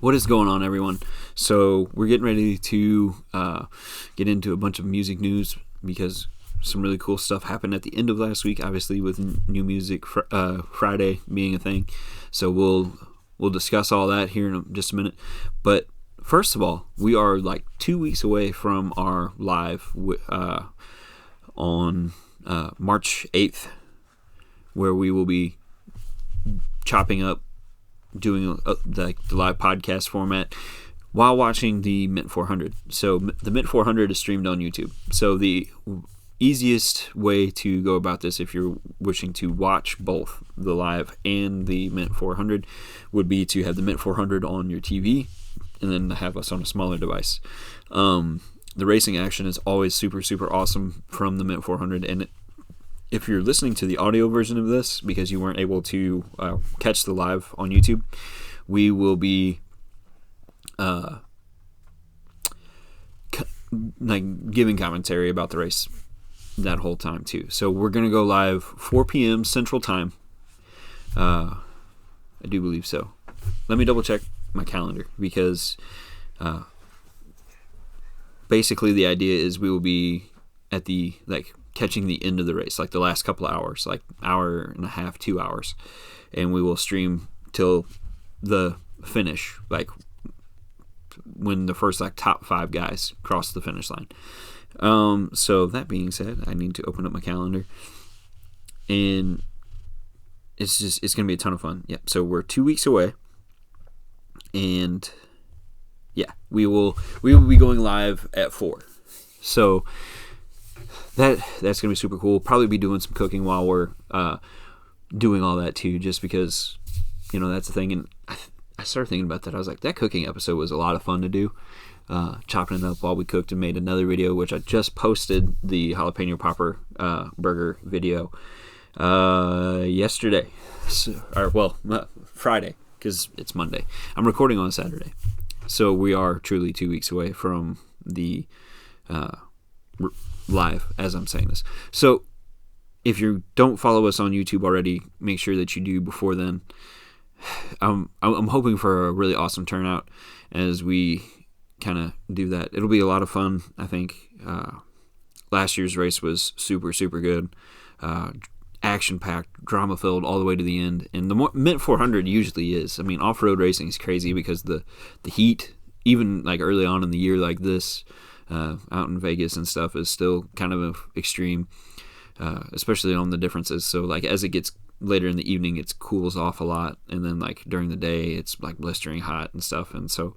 What is going on, everyone? So we're getting ready to get into a bunch of music news because some really cool stuff happened at the end of last week, obviously with New Music Friday being a thing. So we'll discuss all that here in just a minute. But first of all, we are like 2 weeks away from our live on March 8th, where we will be chopping up, doing the live podcast format while watching the Mint 400. So the Mint 400 is streamed on YouTube. So the easiest way to go about this, if you're wishing to watch both the live and the Mint 400, would be to have the Mint 400 on your TV and then have us on a smaller device. The racing action is always super, super awesome from the Mint 400, and if you're listening to the audio version of this because you weren't able to catch the live on YouTube, we will be giving commentary about the race that whole time too. So we're going to go live 4 p.m. Central Time. I do believe so. Let me double check my calendar because basically the idea is we will be at the catching the end of the race, like the last couple of hours, like hour and a half, 2 hours, and we will stream till the finish, like when the first top 5 guys cross the finish line. So that being said, I need to open up my calendar, and it's gonna be a ton of fun. Yep. So we're 2 weeks away, and yeah, we will be going live at 4. So that's going to be super cool. Probably be doing some cooking while we're doing all that too, just because, that's the thing. And I started thinking about that. I was like, that cooking episode was a lot of fun to do, chopping it up while we cooked, and made another video, which I just posted, the jalapeno popper burger video yesterday. Friday, because it's Monday. I'm recording on Saturday. So we are truly 2 weeks away from the live as I'm saying this. So if you don't follow us on YouTube already, make sure that you do before then. I'm hoping for a really awesome turnout as we kind of do that. It'll be a lot of fun, I think. Last year's race was super, super good. Action-packed, drama-filled all the way to the end. And the Mint 400 usually is. I mean, off-road racing is crazy because the heat, even early on in the year like this, out in Vegas and stuff, is still kind of extreme, especially on the differences. So as it gets later in the evening, it cools off a lot, and then during the day it's blistering hot and stuff. And so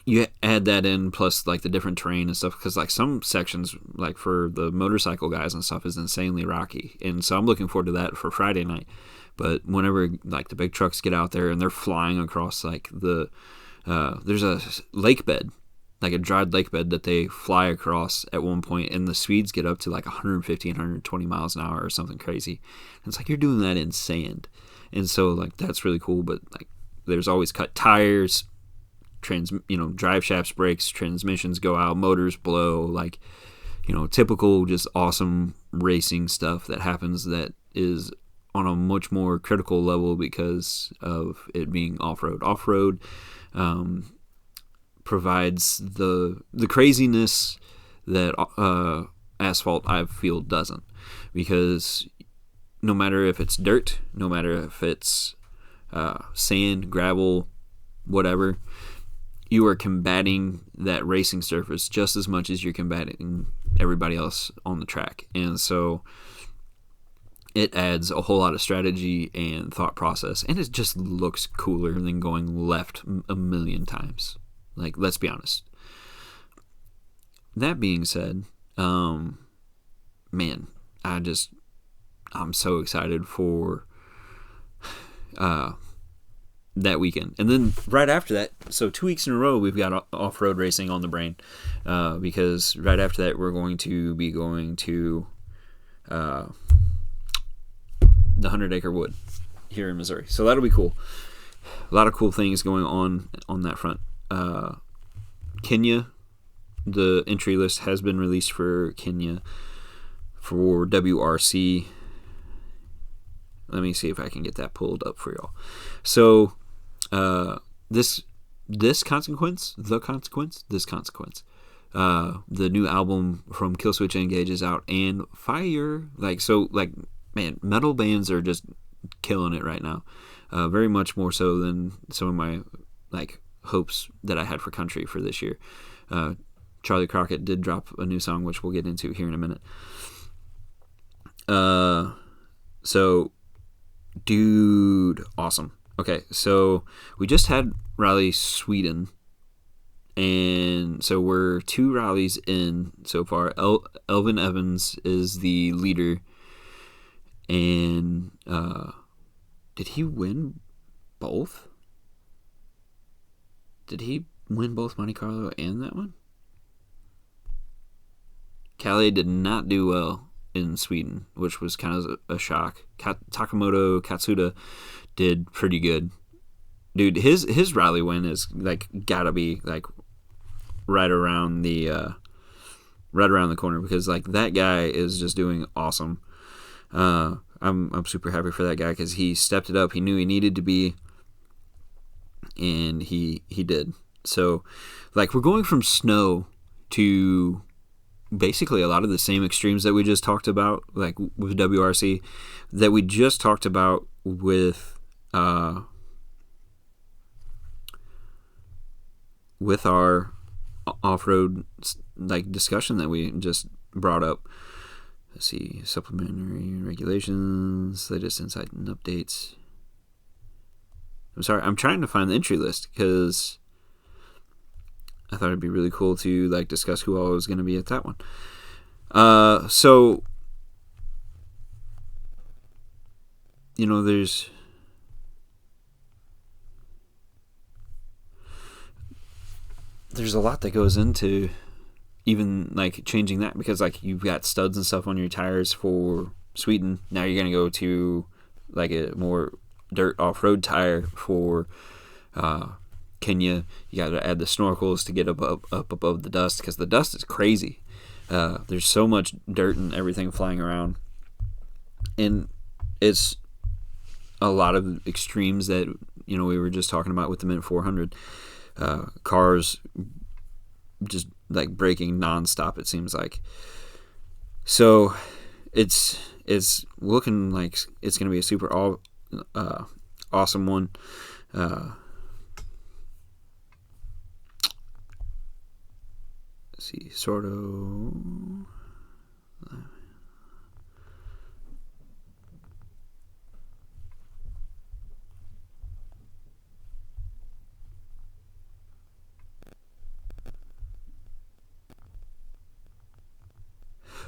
you add that in, plus the different terrain and stuff, because some sections, for the motorcycle guys and stuff, is insanely rocky. And so I'm looking forward to that for Friday night. But whenever the big trucks get out there and they're flying across there's a lake bed, a dried lake bed that they fly across at one point, and the speeds get up to 150, 120 miles an hour or something crazy. And it's you're doing that in sand. And so that's really cool. But there's always cut tires, drive shafts, brakes, transmissions go out, motors blow, typical just awesome racing stuff that happens that is on a much more critical level because of it being off-road. Off-road provides the craziness that asphalt, I feel, doesn't, because no matter if it's dirt, no matter if it's sand, gravel, whatever, you are combating that racing surface just as much as you're combating everybody else on the track. And so it adds a whole lot of strategy and thought process, and it just looks cooler than going left a million times. Let's be honest. That being said, man, I'm so excited for that weekend. And then right after that, so 2 weeks in a row, we've got off-road racing on the brain, because right after that, we're going to be going to the 100 Acre Wood here in Missouri. So that'll be cool. A lot of cool things going on that front. Kenya, the entry list has been released for Kenya for WRC. Let me see if I can get that pulled up for y'all. So this the consequence. The new album from Killswitch Engage is out, and fire, man, metal bands are just killing it right now. Very much more so than some of my hopes that I had for country for this year. Charlie Crockett did drop a new song, which we'll get into here in a minute. So, dude, awesome. Okay, so we just had Rally Sweden, and so we're 2 rallies in so far. Elvin Evans is the leader, and did he win both? Did he win both Monte Carlo and that one? Calais did not do well in Sweden, which was kind of a shock. Takamoto Katsuda did pretty good. Dude, his rally win is gotta be right around the corner, because that guy is just doing awesome. I'm super happy for that guy, because he stepped it up. He knew he needed to be, and he did. So we're going from snow to basically a lot of the same extremes that we just talked about, with WRC, that we just talked about with our off-road discussion that we just brought up. Let's see, supplementary regulations, latest insight and updates. I'm sorry, I'm trying to find the entry list, because I thought it'd be really cool to discuss who all was going to be at that one. So there's a lot that goes into even changing that, because you've got studs and stuff on your tires for Sweden. Now you're going to go to a more dirt off-road tire for Kenya. You got to add the snorkels to get up above the dust, because the dust is crazy. There's so much dirt and everything flying around, and it's a lot of extremes that we were just talking about with the Mint 400. Cars just braking nonstop, it seems like. So it's looking like it's going to be a super awesome one. Let's see, sort of.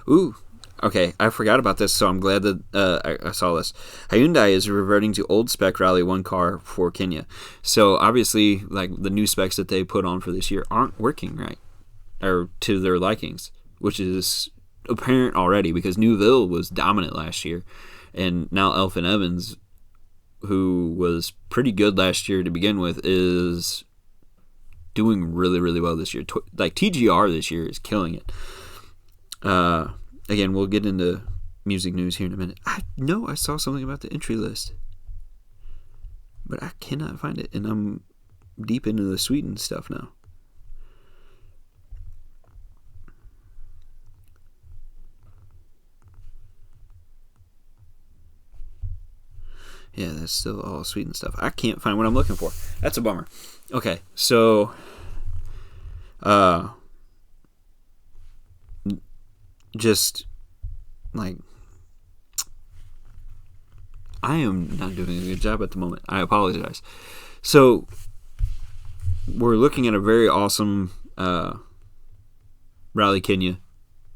Ooh, okay, I forgot about this, so I'm glad that I saw this. Hyundai is reverting to old spec Rally 1 car for Kenya. So obviously, the new specs that they put on for this year aren't working right, or to their likings, which is apparent already, because Neuville was dominant last year, and now Elfin Evans, who was pretty good last year to begin with, is doing really, really well this year. TGR this year is killing it. Again, we'll get into music news here in a minute. I know I saw something about the entry list, but I cannot find it, and I'm deep into the Sweden stuff now. Yeah, that's still all Sweden stuff. I can't find what I'm looking for. That's a bummer. Okay, so just I am not doing a good job at the moment. I apologize. So we're looking at a very awesome Rally Kenya.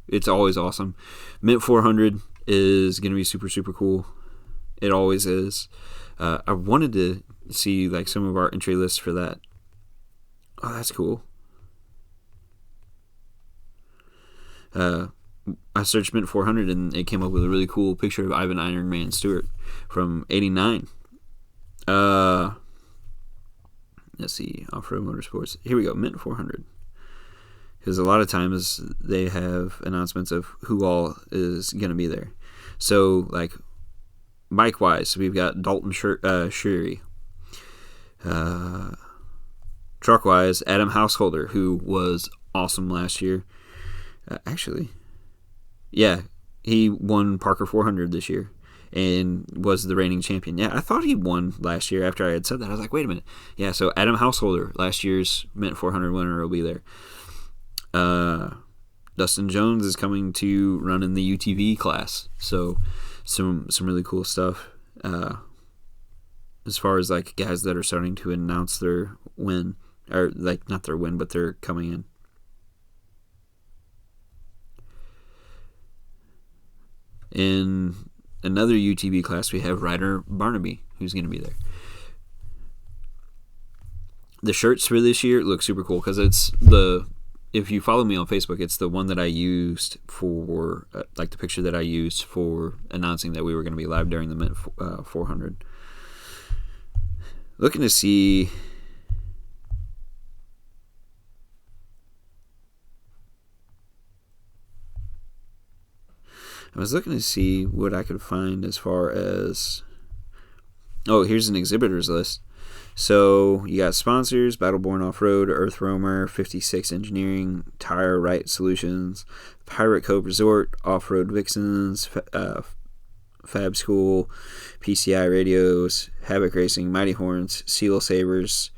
It's always awesome. Mint 400 is going to be super, super cool. It always is. I wanted to see some of our entry lists for that. Oh, that's cool. I searched Mint 400 and it came up with a really cool picture of Ivan Iron Man Stewart from '89. Let's see, Off-Road Motorsports. Here we go, Mint 400. Because a lot of times they have announcements of who all is going to be there. So, bike-wise, we've got Dalton Sherry. Truck-wise, Adam Householder, who was awesome last year. He won Parker 400 this year and was the reigning champion. Yeah, I thought he won last year after I had said that. I was like, wait a minute. Yeah, so Adam Householder, last year's Mint 400 winner, will be there. Dustin Jones is coming to run in the UTV class. So some really cool stuff. As far as like guys that are starting to announce their win, or like not their win, but they're coming in. In another UTV class, we have Ryder Barnaby, who's going to be there. The shirts for this year look super cool because if you follow me on Facebook, it's the one that I used for, like the picture that I used for announcing that we were going to be live during the Mint 400. Looking to see... I was looking to see what I could find as far as... Oh, here's an exhibitors list. So you got sponsors: Battleborn Off-Road, Earth Roamer, 56 Engineering, Tire Right Solutions, Pirate Cove Resort, Off-Road Vixens, Fab School, PCI Radios, Havoc Racing, Mighty Horns, Seal Sabers,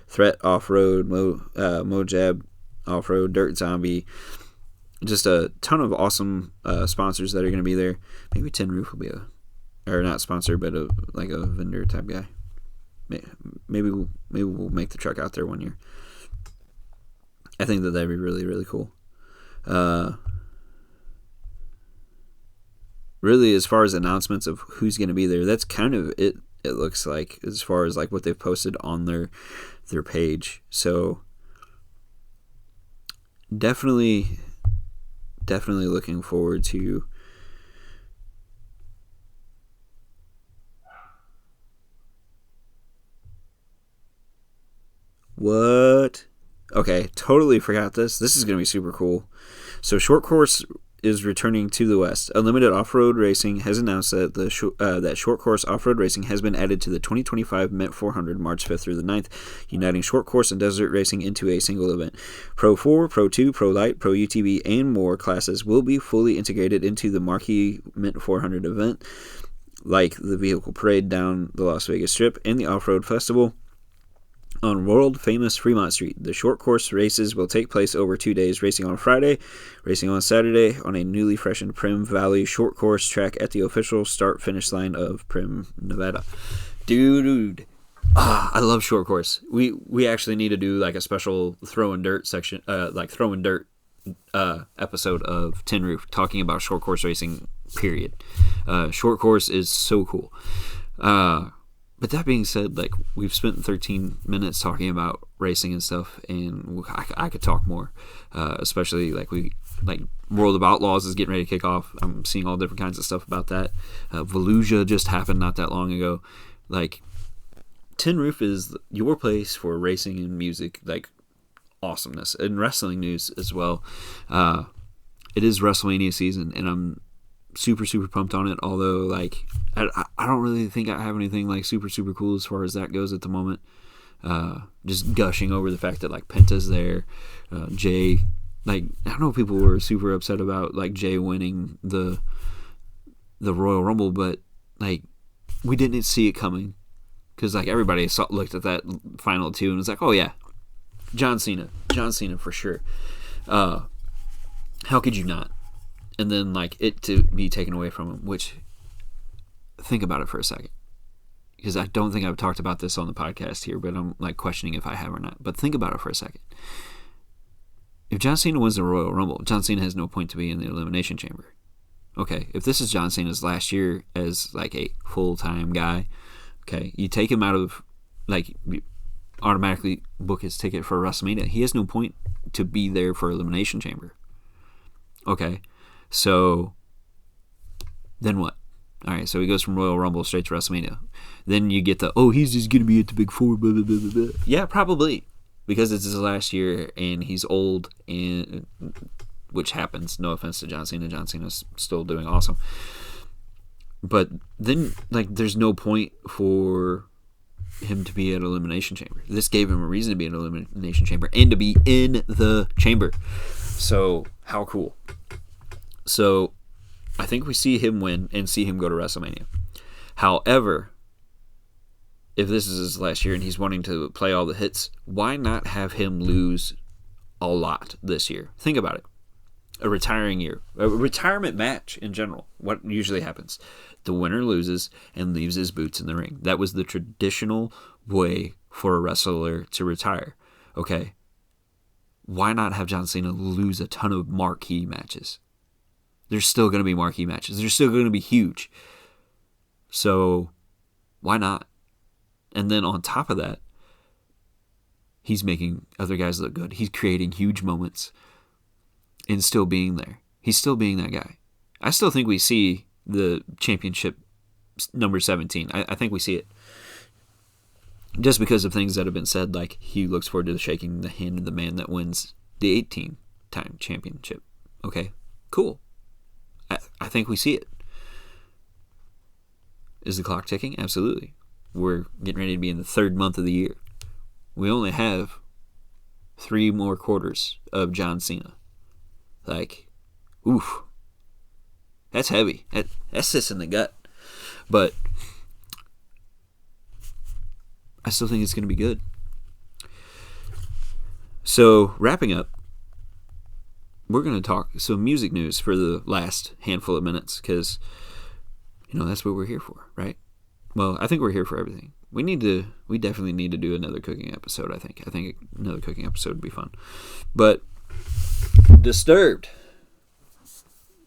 Threat Off-Road, Mojab Off-Road, Dirt Zombie. Just a ton of awesome sponsors that are going to be there. Maybe Tin Roof will be or not sponsor, but like a vendor type guy. Maybe we'll make the truck out there one year. I think that'd be really, really cool. Really, as far as announcements of who's going to be there, that's kind of it. It looks like, as far as like what they've posted on their page. So definitely looking forward to what? Okay, totally forgot this. This is going to be super cool. So Short Course is returning to the West. Unlimited Off-Road Racing has announced that that Short Course Off-Road Racing has been added to the 2025 Mint 400 March 5th through the 9th, uniting Short Course and Desert Racing into a single event. Pro 4, Pro 2, Pro Light, Pro UTV, and more classes will be fully integrated into the marquee Mint 400 event, like the vehicle parade down the Las Vegas Strip and the Off-Road Festival on world-famous Fremont Street. The short course races will take place over 2 days, racing on Friday, racing on Saturday on a newly freshened Primm Valley short course track at the official start-finish line of Primm, Nevada. Dude. I love short course. We actually need to do like a special Throwin Dirt section, like Throwin Dirt episode of Tin Roof, talking about short course racing, period. Short course is so cool. But that being said, like, we've spent 13 minutes talking about racing and stuff, and I could talk more, especially like World of Outlaws is getting ready to kick off. I'm seeing all different kinds of stuff about that. Volusia just happened not that long ago. Like, Tin Roof is your place for racing and music, like awesomeness, and wrestling news as well. It is WrestleMania season, and I'm super pumped on it, although like I don't really think I have anything like super cool as far as that goes at the moment. Just gushing over the fact that like Penta's there, Jay, like I know people were super upset about like Jay winning the Royal Rumble, but like we didn't see it coming, because like everybody looked at that final two and was like, oh yeah, John Cena for sure. How could you not? And then, like, it to be taken away from him, which, think about it for a second. Because I don't think I've talked about this on the podcast here, but I'm, like, questioning if I have or not. But think about it for a second. If John Cena wins the Royal Rumble, John Cena has no point to be in the Elimination Chamber. Okay, if this is John Cena's last year as, like, a full-time guy, okay, you take him out of, like, automatically book his ticket for WrestleMania. He has no point to be there for Elimination Chamber. Okay. So, then what? Alright, so he goes from Royal Rumble straight to WrestleMania. Then you get he's just going to be at the Big Four, blah, blah, blah, blah, blah. Yeah, probably. Because it's his last year, and he's old, and which happens. No offense to John Cena. John Cena's still doing awesome. But then, like, there's no point for him to be at Elimination Chamber. This gave him a reason to be in Elimination Chamber and to be in the chamber. So, how cool. So, I think we see him win and see him go to WrestleMania. However, if this is his last year and he's wanting to play all the hits, why not have him lose a lot this year? Think about it. A retiring year. A retirement match in general. What usually happens? The winner loses and leaves his boots in the ring. That was the traditional way for a wrestler to retire. Okay? Why not have John Cena lose a ton of marquee matches? There's still going to be marquee matches. They're still going to be huge. So, why not? And then on top of that, he's making other guys look good. He's creating huge moments and still being there. He's still being that guy. I still think we see the championship number 17. I think we see it. Just because of things that have been said, like he looks forward to shaking the hand of the man that wins the 18-time championship. Okay, cool. I think we see it. Is the clock ticking? Absolutely. We're getting ready to be in the third month of the year. We only have 3 more quarters of John Cena. Like, oof. That's heavy. That sits in the gut. But I still think it's going to be good. So, wrapping up, we're going to talk some music news for the last handful of minutes because, that's what we're here for, right? Well, I think we're here for everything. We definitely need to do another cooking episode, I think. I think another cooking episode would be fun. But Disturbed,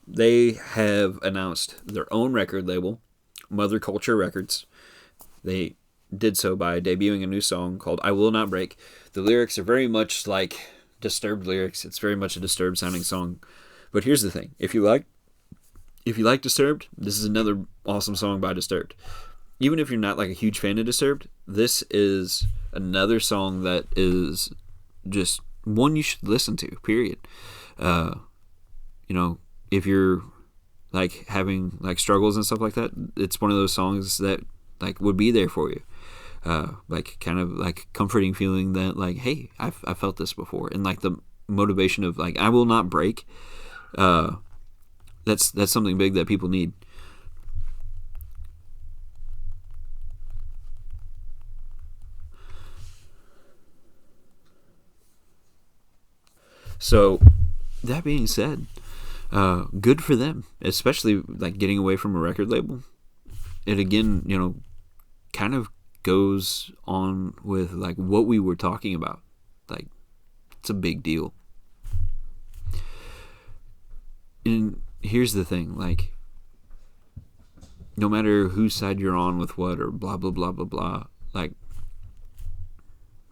they have announced their own record label, Mother Culture Records. They did so by debuting a new song called I Will Not Break. The lyrics are very much like Disturbed lyrics. It's very much a Disturbed sounding song. But here's the thing. If you like Disturbed, this is another awesome song by Disturbed. Even if you're not like a huge fan of Disturbed, this is another song that is just one you should listen to, period. If you're like having like struggles and stuff like that, it's one of those songs that like would be there for you. Like kind of like comforting feeling that like, hey, I felt this before. And like the motivation of like, I will not break. That's something big that people need. So, that being said, good for them, especially like getting away from a record label. It again, kind of goes on with like what we were talking about. Like, it's a big deal. And here's the thing, like, no matter whose side you're on with what or blah, blah, blah, blah, blah, like,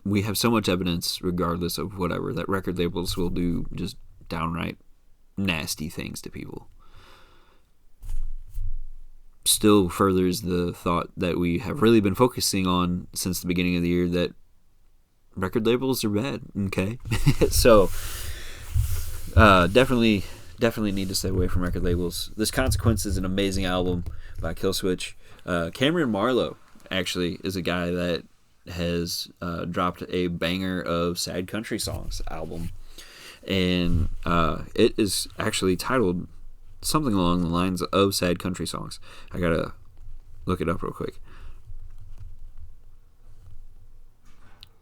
we have so much evidence, regardless of whatever, that record labels will do just downright nasty things to people. Still furthers the thought that we have really been focusing on since the beginning of the year, that record labels are bad, okay? So, definitely need to stay away from record labels. This Consequence is an amazing album by Killswitch. Cameron Marlowe, actually, is a guy that has dropped a banger of sad country songs album, and it is actually titled something along the lines of sad country songs. I gotta look it up real quick.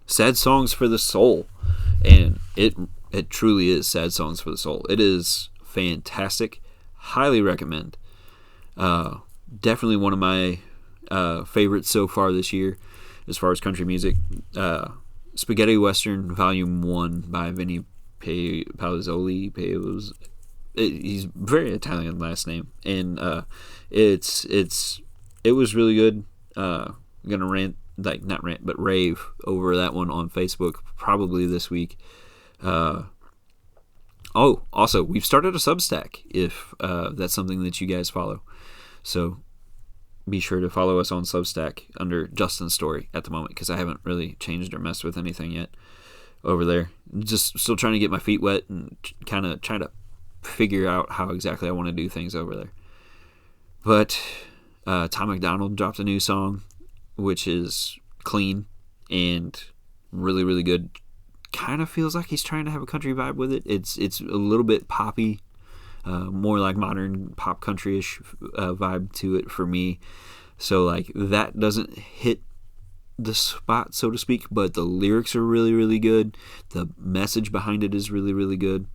Sad Songs for the Soul, and it truly is sad songs for the soul. It is fantastic. Highly recommend. Definitely one of my favorites so far this year as far as country music. Spaghetti Western Volume 1 by Vinny Palazzoli. He's very Italian last name, and it was really good. I'm gonna rave over that one on Facebook probably this week. Also, we've started a Substack if that's something that you guys follow. So be sure to follow us on Substack under Justin's Story at the moment, because I haven't really changed or messed with anything yet over there. Just still trying to get my feet wet and kind of trying to figure out how exactly I want to do things over there. But Tom McDonald dropped a new song, which is clean and really, really good. Kind of feels like he's trying to have a country vibe with it. It's a little bit poppy, more like modern pop country-ish vibe to it for me. So like that doesn't hit the spot, so to speak, but the lyrics are really, really good. The message behind it is really, really good.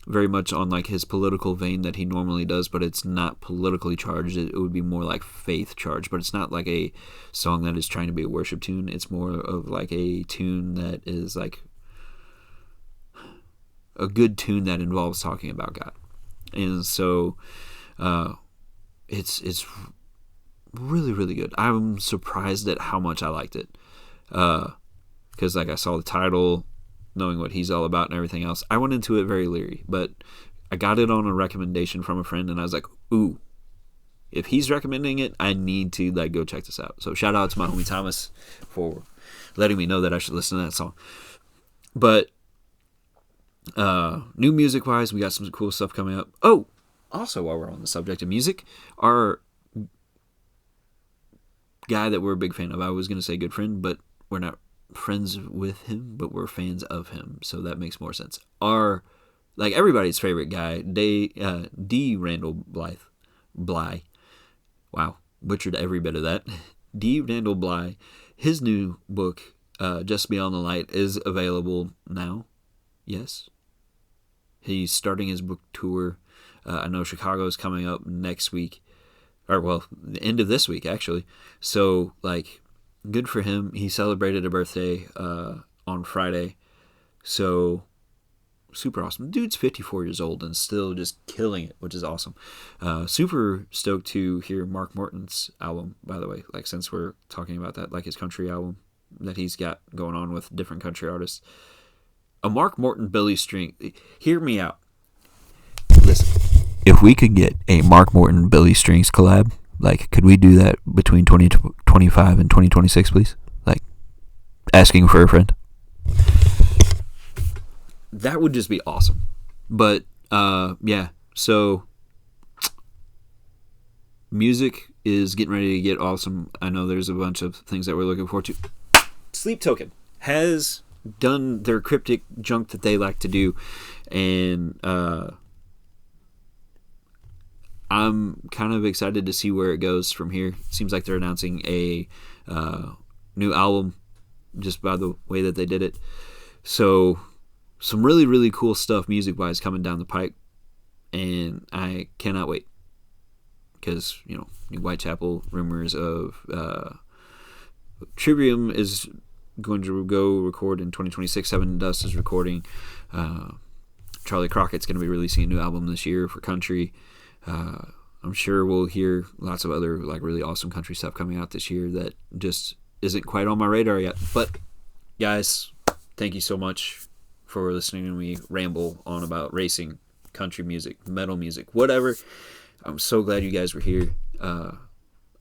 Very much on like his political vein that he normally does, but it's not politically charged. It would be more like faith charged, but it's not like a song that is trying to be a worship tune. It's more of like a tune that is like a good tune that involves talking about God. And so it's really, really good. I'm surprised at how much I liked it. Because like I saw the title, knowing what he's all about and everything else, I went into it very leery, but I got it on a recommendation from a friend, and I was like, ooh, if he's recommending it, I need to like go check this out. So shout out to my homie Thomas for letting me know that I should listen to that song. But new music wise, we got some cool stuff coming up. Oh, also while we're on the subject of music, our guy that we're a big fan of, I was going to say good friend, but we're not friends with him, but we're fans of him, so that makes more sense. Our, like, everybody's favorite guy, D. Randall Bly. Wow, butchered every bit of that. D. Randall Bly, his new book, Just Beyond the Light, is available now. Yes. He's starting his book tour. I know Chicago's coming up next week. Or, well, the end of this week, actually. So, like, good for him. He celebrated a birthday on Friday. So, super awesome. Dude's 54 years old and still just killing it, which is awesome. Super stoked to hear Mark Morton's album, by the way. Like, since we're talking about that, like his country album that he's got going on with different country artists. A Mark Morton Billy String. Hear me out. Listen. If we could get a Mark Morton Billy Strings collab, like, could we do that between 2025 and 2026, please? Like, asking for a friend. That would just be awesome. But, yeah, so music is getting ready to get awesome. I know there's a bunch of things that we're looking forward to. Sleep Token has done their cryptic junk that they like to do, and I'm kind of excited to see where it goes from here. Seems like they're announcing a new album just by the way that they did it. So some really, really cool stuff music-wise coming down the pike, and I cannot wait. Because, you know, New Whitechapel, rumors of Trivium is going to go record in 2026. Seven Dust is recording. Charlie Crockett's going to be releasing a new album this year for country. I'm sure we'll hear lots of other like really awesome country stuff coming out this year that just isn't quite on my radar yet. But guys, thank you so much for listening to me ramble on about racing, country music, metal music, whatever. I'm so glad you guys were here. I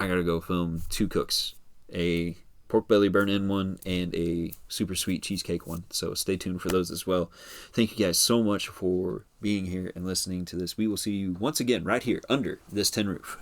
gotta go film two cooks, a pork belly burn-in one and a super sweet cheesecake one. So stay tuned for those as well. Thank you guys so much for being here and listening to this. We will see you once again right here under this tin roof.